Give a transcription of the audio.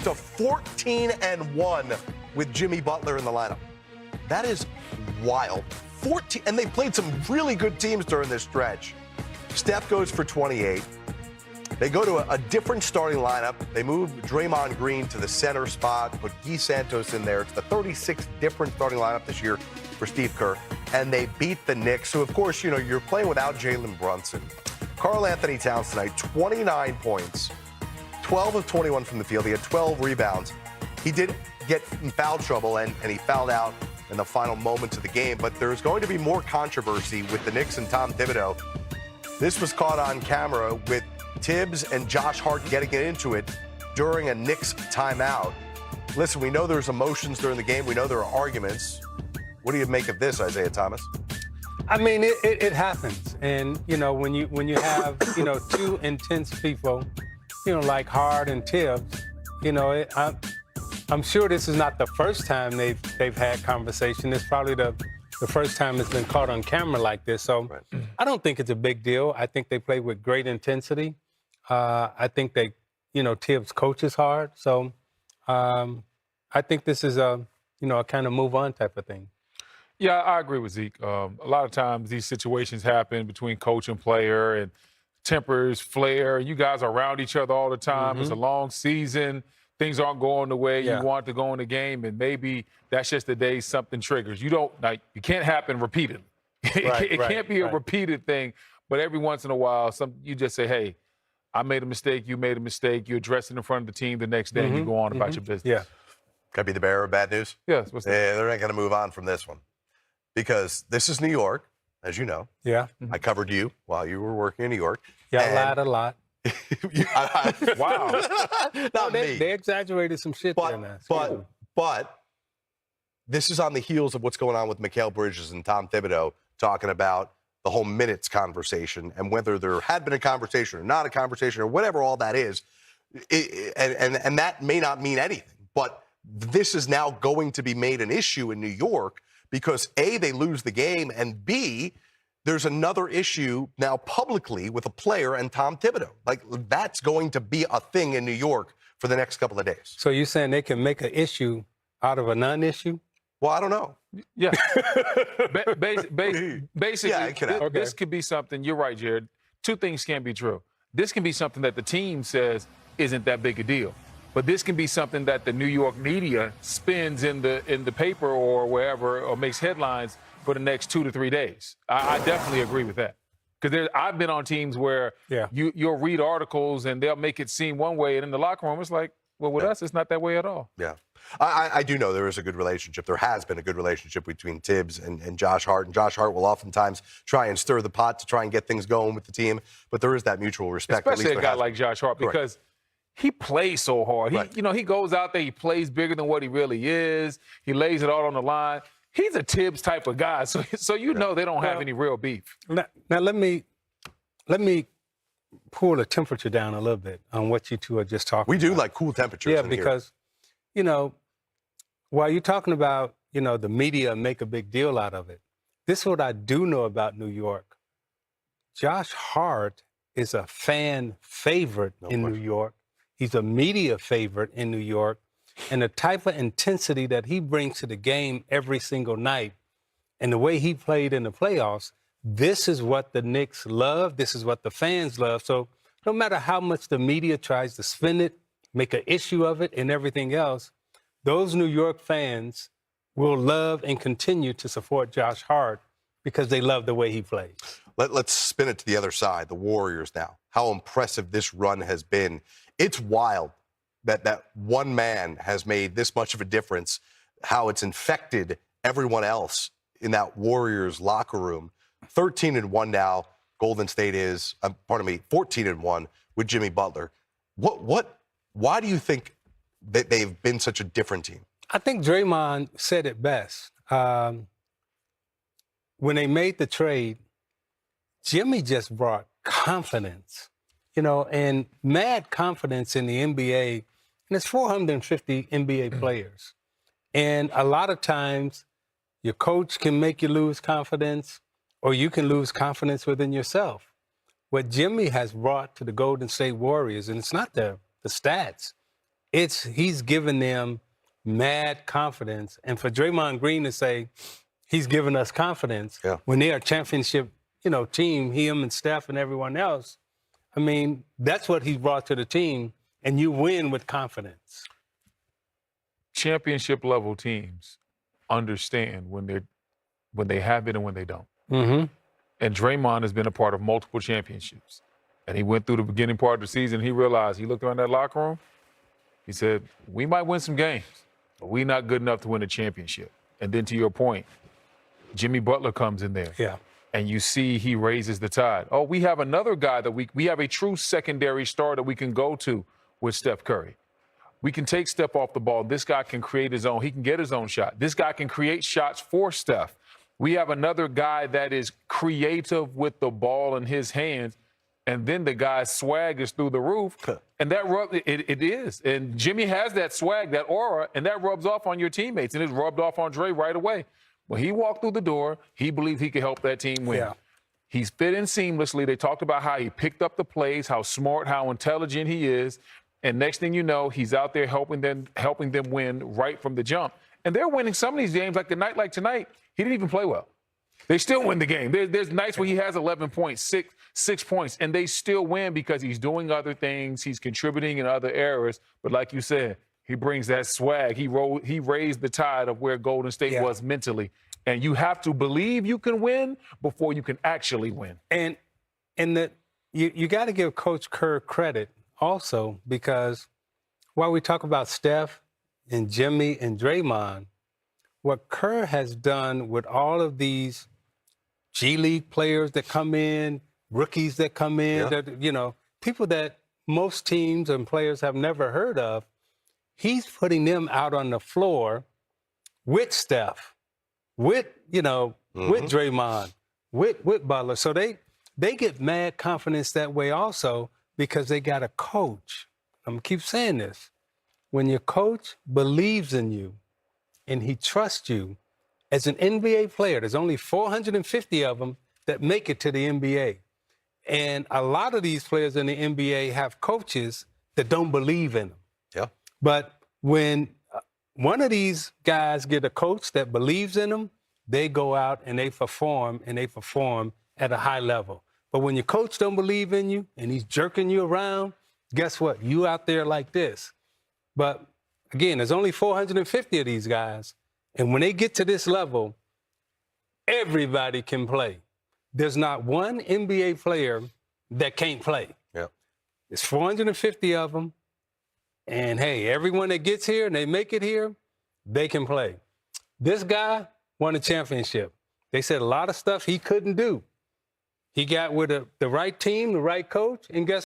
to 14-1 with Jimmy Butler in the lineup. That is wild. 14, and they played some really good teams during this stretch. Steph goes for 28. They go to a different starting lineup. They move Draymond Green to the center spot, put Guy Santos in there. It's the 36th different starting lineup this year for Steve Kerr. And they beat the Knicks, who, of course, you know, you're playing without Jalen Brunson. Karl Anthony Towns tonight, 29 points, 12 of 21 from the field. He had 12 rebounds. He did get in foul trouble, and he fouled out in the final moments of the game. But there's going to be more controversy with the Knicks and Tom Thibodeau. This was caught on camera with Tibbs and Josh Hart getting into it during a Knicks timeout. Listen, we know there's emotions during the game. We know there are arguments. What do you make of this, Isaiah Thomas? I mean, it happens. And, you know, when you have, you know, two intense people, you know, like Hart and Tibbs, you know, I'm sure this is not the first time they've had conversation. It's probably the first time it's been caught on camera like this. So right. I don't think it's a big deal. I think they play with great intensity. I think they, you know, Tibbs coaches hard. So I think this is a kind of move on type of thing. Yeah, I agree with Zeke. A lot of times these situations happen between coach and player, and tempers flare. You guys are around each other all the time. Mm-hmm. It's a long season. Things aren't going the way you want to go in the game, and maybe that's just the day something triggers. You can't happen repeatedly. It can't be a repeated thing, but every once in a while, you just say, hey, I made a mistake, you made a mistake, you address it in front of the team the next day, and you go on about your business. Yeah. Can I be the bearer of bad news? Yes. What's that? Yeah, they're not going to move on from this one. Because this is New York, as you know. Yeah. I covered you while you were working in New York. Yeah, I lied a lot. Wow. Not me. They exaggerated some shit there, man. But this is on the heels of what's going on with Mikal Bridges and Tom Thibodeau talking about the whole minutes conversation and whether there had been a conversation or not a conversation or whatever all that is. And that may not mean anything. But this is now going to be made an issue in New York because, A, they lose the game, and B, there's another issue now publicly with a player and Tom Thibodeau. Like, that's going to be a thing in New York for the next couple of days. So you're saying they can make an issue out of a non-issue? Well, I don't know. Yeah. Basically, yeah, this could be something, you're right, Jared. Two things can be true. This can be something that the team says isn't that big a deal. But this can be something that the New York media spins in the paper or wherever, or makes headlines for the next 2 to 3 days. I definitely agree with that. Because I've been on teams where you'll read articles and they'll make it seem one way, and in the locker room it's like, well, with us, it's not that way at all. Yeah. I do know there is a good relationship. There has been a good relationship between Tibbs and Josh Hart. And Josh Hart will oftentimes try and stir the pot to try and get things going with the team. But there is that mutual respect. Especially a guy like Josh Hart, because he plays so hard. He goes out there, he plays bigger than what he really is. He lays it all on the line. He's a Tibbs type of guy, so you know they don't have any real beef. Now let me pull the temperature down a little bit on what you two are just talking about. We do like cool temperatures. Yeah, because, you know, while you're talking about, you know, the media make a big deal out of it, this is what I do know about New York. Josh Hart is a fan favorite in New York. He's a media favorite in New York. And the type of intensity that he brings to the game every single night and the way he played in the playoffs, this is what the Knicks love. This is what the fans love. So no matter how much the media tries to spin it, make an issue of it and everything else, those New York fans will love and continue to support Josh Hart because they love the way he plays. Let's spin it to the other side, the Warriors now. How impressive this run has been. It's wild that one man has made this much of a difference, how it's infected everyone else in that Warriors locker room. 13-1 now, Golden State is, 14-1 with Jimmy Butler. Why do you think that they've been such a different team? I think Draymond said it best. When they made the trade, Jimmy just brought confidence, you know, and mad confidence in the NBA. And it's 450 NBA players. And a lot of times your coach can make you lose confidence, or you can lose confidence within yourself. What Jimmy has brought to the Golden State Warriors, and it's not the stats, he's given them mad confidence. And for Draymond Green to say he's given us confidence when they're a championship, team, him and Steph and everyone else, I mean, that's what he's brought to the team, and you win with confidence. Championship level teams understand when they have it and when they don't. Mm-hmm. And Draymond has been a part of multiple championships. And he went through the beginning part of the season. He realized, he looked around that locker room. He said, we might win some games, but we're not good enough to win a championship. And then to your point, Jimmy Butler comes in there. Yeah. And you see he raises the tide. Oh, we have another guy that we have a true secondary star that we can go to with Steph Curry. We can take Steph off the ball. This guy can create his own. He can get his own shot. This guy can create shots for Steph. We have another guy that is creative with the ball in his hands. And then the guy's swag is through the roof. And that it is. And Jimmy has that swag, that aura, and that rubs off on your teammates. And it rubbed off on Dre right away. When he walked through the door, he believed he could help that team win. Yeah. He's fit in seamlessly. They talked about how he picked up the plays, how smart, how intelligent he is. And next thing you know, he's out there helping them win right from the jump. And they're winning some of these games, like a night like tonight, he didn't even play well. They still win the game. There's nights where he has 11 points, six points, and they still win because he's doing other things. He's contributing in other areas. But like you said, he brings that swag. He raised the tide of where Golden State was mentally. And you have to believe you can win before you can actually win. And you got to give Coach Kerr credit also, because while we talk about Steph and Jimmy and Draymond, what Kerr has done with all of these G League players that come in, rookies that come in, that, people that most teams and players have never heard of, he's putting them out on the floor with Steph, with Draymond, with Butler. So they get mad confidence that way also, because they got a coach. I'm going to keep saying this. When your coach believes in you and he trusts you, as an NBA player, there's only 450 of them that make it to the NBA. And a lot of these players in the NBA have coaches that don't believe in them. Yeah. But when one of these guys get a coach that believes in them, they go out and they perform at a high level. But when your coach don't believe in you and he's jerking you around, guess what? You out there like this. But again, there's only 450 of these guys. And when they get to this level, everybody can play. There's not one NBA player that can't play. Yeah. There's 450 of them. And hey, everyone that gets here and they make it here, they can play. This guy won a championship. They said a lot of stuff he couldn't do. He got with the right team, the right coach, and guess